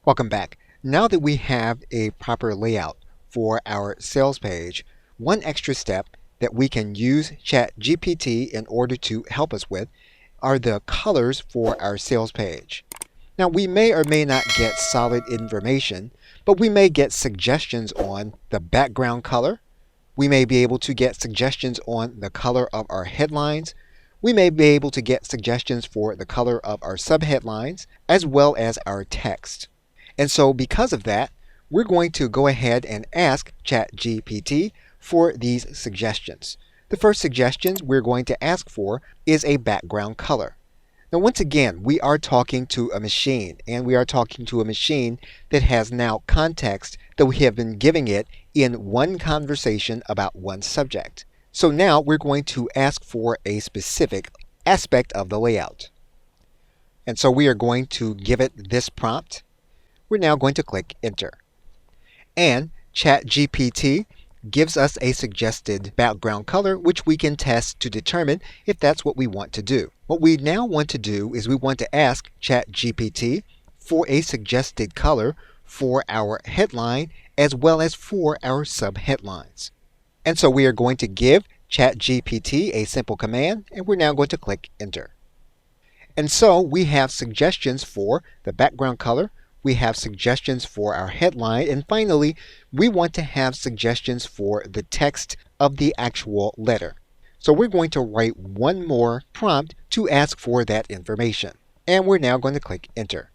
Welcome back. Now that we have a proper layout for our sales page, one extra step that we can use ChatGPT in order to help us with are the colors for our sales page. Now, we may or may not get solid information, but we may get suggestions on the background color. We may be able to get suggestions on the color of our headlines. We may be able to get suggestions for the color of our subheadlines, as well as our text. And so because of that, we're going to go ahead and ask ChatGPT for these suggestions. The first suggestions we're going to ask for is a background color. Now, once again, we are talking to a machine, and we are talking to a machine that has now context that we have been giving it in one conversation about one subject. So now we're going to ask for a specific aspect of the layout. And so we are going to give it this prompt. We're now going to click Enter. And ChatGPT gives us a suggested background color, which we can test to determine if that's what we want to do. What we now want to do is we want to ask ChatGPT for a suggested color for our headline as well as for our subheadlines. And so we are going to give ChatGPT a simple command, and we're now going to click Enter. And so we have suggestions for the background color, we have suggestions for our headline, and finally, we want to have suggestions for the text of the actual letter. So we're going to write one more prompt to ask for that information. And we're now going to click Enter.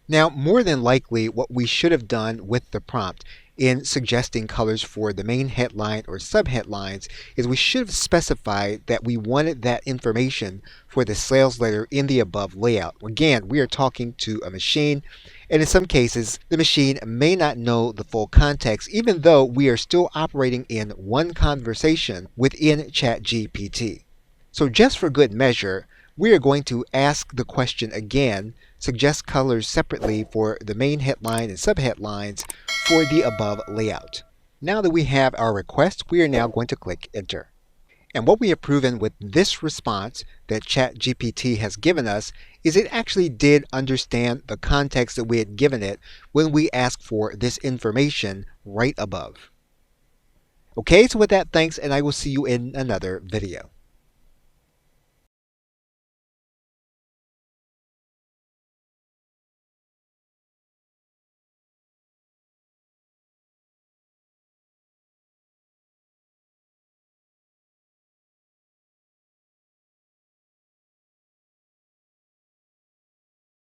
Now, more than likely, what we should have done with the prompt in suggesting colors for the main headline or subheadlines is we should have specified that we wanted that information for the sales letter in the above layout. Again, we are talking to a machine, and in some cases, the machine may not know the full context, even though we are still operating in one conversation within ChatGPT. So just for good measure, we are going to ask the question again, suggest colors separately for the main headline and subheadlines for the above layout. Now that we have our request, we are now going to click Enter. And what we have proven with this response that ChatGPT has given us is it actually did understand the context that we had given it when we asked for this information right above. Okay, so with that, thanks, and I will see you in another video.